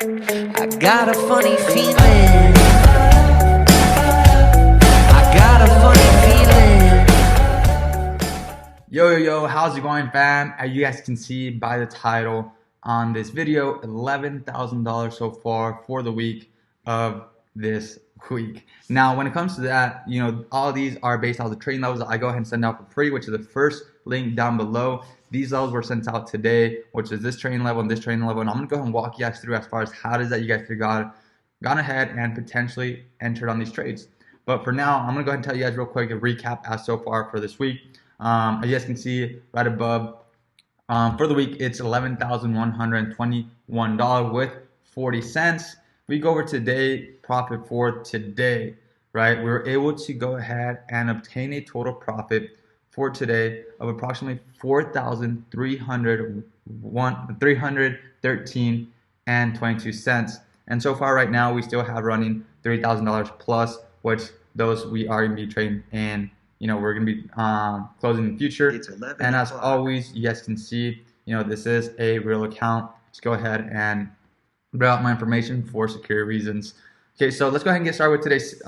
I got a funny feeling. I got a funny feeling. Yo, how's it going, fam? As you guys can see by the title on this video, $11,000 so far for the week of this week. Now, when it comes to that, all of these are based on the trading levels that I go ahead and send out for free, which is the first link down below. These levels were sent out today, which is this trading level and this trading level. And I'm going to go ahead and walk you guys through as far as how it is that you guys could have gone ahead and potentially entered on these trades. But for now, I'm going to go ahead and tell you guys real quick a recap as so far for this week. As you guys can see right above, for the week, it's $11,121 with 40 cents. We go over today, profit for today, right? We were able to go ahead and obtain a total profit for today of approximately $4,313.22. And so far right now, we still have running $30,000 plus, which those we are going to be trading in. We're going to be closing in the future. And as always, you guys can see, this is a real account. Just go ahead and put out my information for security reasons. Okay, so let's go ahead and get started with today's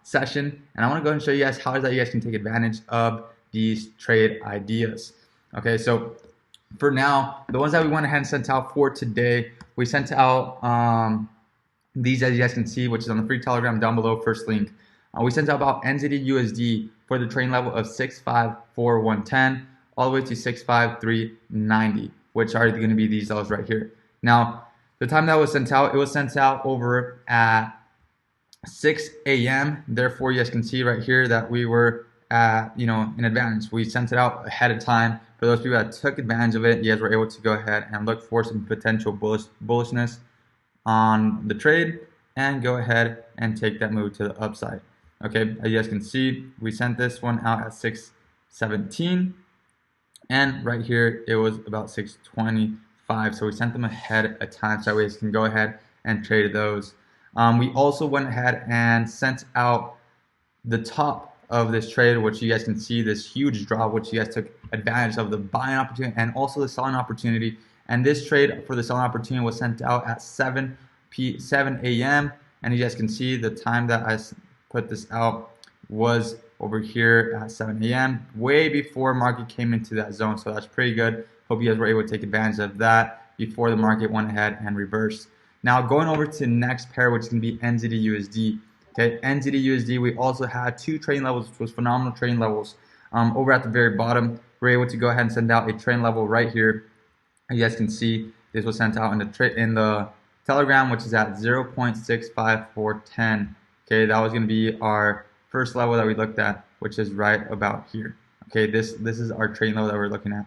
session. And I want to go ahead and show you guys how is that you guys can take advantage of these trade ideas. Okay, so for now, the ones that we went ahead and sent out for today, we sent out these, as you guys can see, which is on the free Telegram down below, first link. We sent out about NZD/USD for the trading level of 654.110 all the way to 653.90, which are going to be these levels right here. Now, the time that was sent out, it was sent out over at 6 a.m. Therefore, you guys can see right here that we were at, in advance. We sent it out ahead of time. For those people that took advantage of it, you guys were able to go ahead and look for some potential bullishness on the trade and go ahead and take that move to the upside. Okay, as you guys can see, we sent this one out at 6:17, and right here it was about 6:25. So we sent them ahead of time, so that way you can go ahead and trade those. We also went ahead and sent out the top of this trade, which you guys can see this huge drop, which you guys took advantage of the buying opportunity and also the selling opportunity. And this trade for the selling opportunity was sent out at 7 a.m. And you guys can see the time that I put this out was over here at 7 a.m. way before market came into that zone, so that's pretty good. Hope you guys were able to take advantage of that before the market went ahead and reversed. Now going over to the next pair, which is going to be NZD/USD. Okay, NZD/USD, we also had two trading levels, which was phenomenal trading levels. Over at the very bottom, we're able to go ahead and send out a trend level right here. You guys can see this was sent out in the Telegram, which is at 0.65410. Okay, that was going to be our first level that we looked at, which is right about here. Okay, this is our trading level that we're looking at.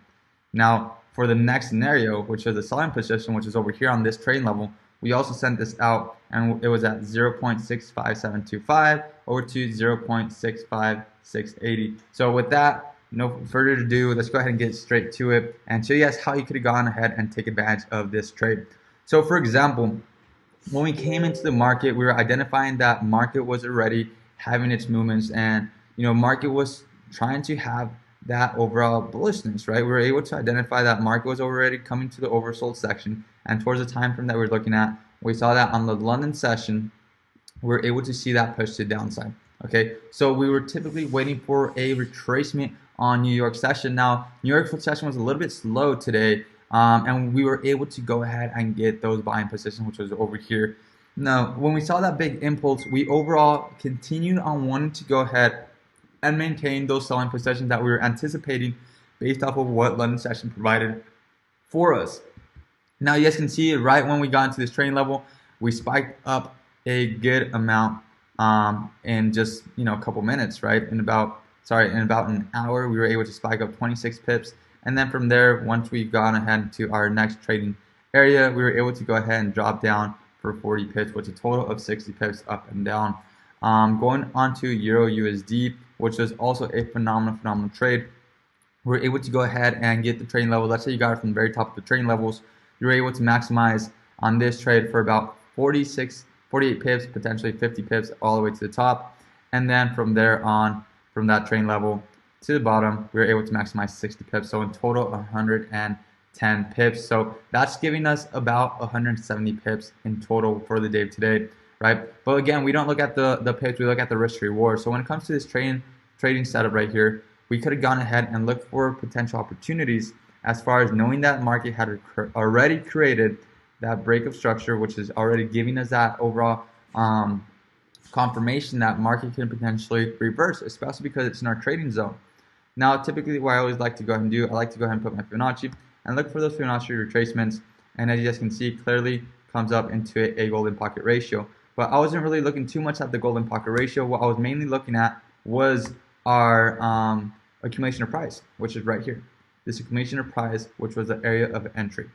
Now, for the next scenario, which is the selling position, which is over here on this trading level, we also sent this out, and it was at 0.65725 over to 0.65680. So with that, no further ado, let's go ahead and get straight to it and show you guys how you could have gone ahead and take advantage of this trade. So for example, when we came into the market, we were identifying that market was already having its movements, and market was trying to have that overall bullishness, right? We were able to identify that market was already coming to the oversold section, and towards the time frame that we're looking at, we saw that on the London session, we were able to see that push to the downside. Okay, so we were typically waiting for a retracement on New York session. Now, New York session was a little bit slow today, and we were able to go ahead and get those buying positions, which was over here. Now, when we saw that big impulse, we overall continued on wanting to go ahead and maintain those selling positions that we were anticipating based off of what London session provided for us. Now, you guys can see right when we got into this trading level, we spiked up a good amount in just a couple minutes, right? In about an hour, we were able to spike up 26 pips. And then from there, once we got ahead to our next trading area, we were able to go ahead and drop down for 40 pips, which is a total of 60 pips up and down. Going on to Euro/USD, which was also a phenomenal trade. We were able to go ahead and get the trading level. Let's say you got it from the very top of the trading levels. You were able to maximize on this trade for about 48 pips, potentially 50 pips, all the way to the top. And then from there on, from that trading level to the bottom, we were able to maximize 60 pips. So in total, 110 10 pips. So that's giving us about 170 pips in total for the day of today, right? But again, we don't look at the pips, we look at the risk reward. So when it comes to this trading setup right here, we could have gone ahead and looked for potential opportunities as far as knowing that market had already created that break of structure, which is already giving us that overall confirmation that market can potentially reverse, especially because it's in our trading zone. Now, typically what I always like to go ahead and do, I like to go ahead and put my Fibonacci and look for those Fibonacci retracements. And as you guys can see, clearly comes up into a golden pocket ratio. But I wasn't really looking too much at the golden pocket ratio. What I was mainly looking at was our accumulation of price, which is right here. This accumulation of price, which was the area of entry.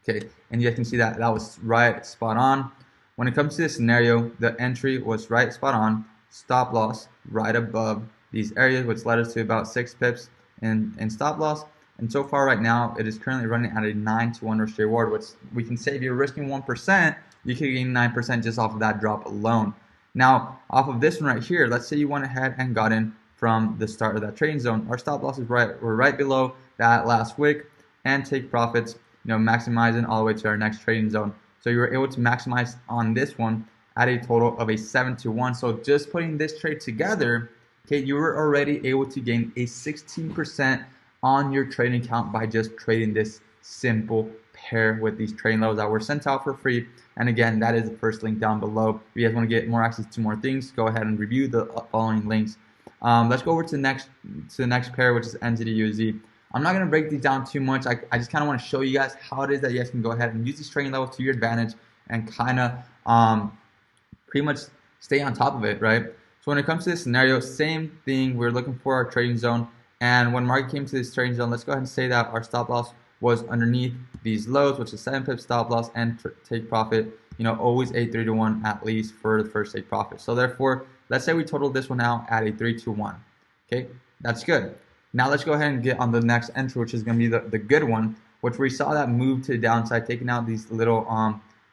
Okay, and you guys can see that that was right spot on. When it comes to this scenario, the entry was right spot on, stop loss right above these areas, which led us to about 6 pips in stop loss. And so far right now, it is currently running at a 9-to-1 risk reward, which we can say if you're risking 1%, you could gain 9% just off of that drop alone. Now, off of this one right here, let's say you went ahead and got in from the start of that trading zone. Our stop losses were right below that last wick, and take profits, maximizing all the way to our next trading zone. So you were able to maximize on this one at a total of a 7-to-1. So just putting this trade together, okay, you were already able to gain a 16% on your trading account by just trading this simple pair with these trading levels that were sent out for free. And again, that is the first link down below. If you guys want to get more access to more things, go ahead and review the following links. Let's go over to the next pair, which is NZD-USD. I'm not going to break these down too much. I just kind of want to show you guys how it is that you guys can go ahead and use these trading levels to your advantage and kind of pretty much stay on top of it, right? So when it comes to this scenario, same thing. We're looking for our trading zone. And when market came to this trading zone, let's go ahead and say that our stop loss was underneath these lows, which is 7 pips stop loss and take profit. Always a 3-to-1 at least for the first take profit. So therefore, let's say we totaled this one out at a 3-to-1. Okay, that's good. Now let's go ahead and get on the next entry, which is going to be the good one, which we saw that move to the downside, taking out these little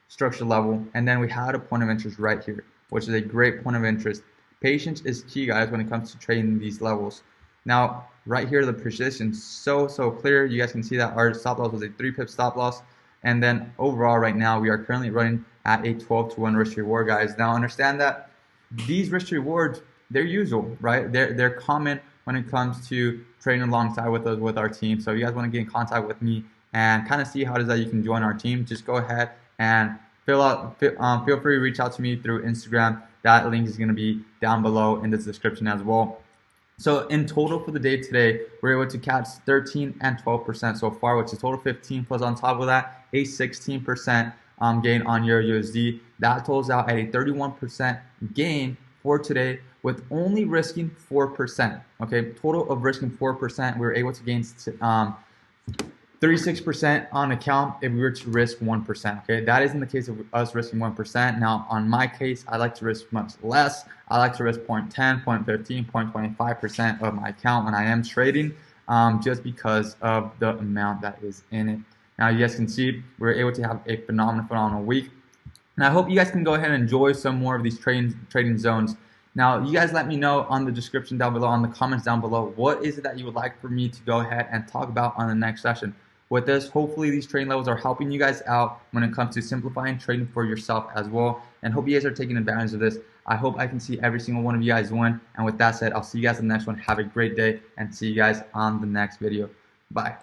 structure level, and then we had a point of interest right here, which is a great point of interest. Patience is key, guys, when it comes to trading these levels. Now, right here, the position so clear. You guys can see that our stop loss was a 3-pip stop loss, and then overall, right now, we are currently running at a 12-to-1 risk reward, guys. Now, understand that these risk rewards, they're usual, right? They're common when it comes to trading alongside with us with our team. So if you guys want to get in contact with me and kind of see how it is that you can join our team, just go ahead and feel free to reach out to me through Instagram. That link is going to be down below in the description as well. So in total for the day today, we're able to catch 13 and 12% so far, which is total 15 plus on top of that a 16% gain on Euro USD. That totals out at a 31% gain for today, with only risking 4%. Okay, total of risking 4%, we were able to gain 36% on account if we were to risk 1%. Okay, that is in the case of us risking 1%. Now, on my case, I like to risk much less. I like to risk 0.10, 0.15, 0.25% of my account when I am trading, just because of the amount that is in it. Now, you guys can see we're able to have a phenomenal week. And I hope you guys can go ahead and enjoy some more of these trading zones. Now, you guys let me know on the description down below, on the comments down below, what is it that you would like for me to go ahead and talk about on the next session. With this, hopefully these trading levels are helping you guys out when it comes to simplifying trading for yourself as well. And hope you guys are taking advantage of this. I hope I can see every single one of you guys win. And with that said, I'll see you guys in the next one. Have a great day and see you guys on the next video. Bye.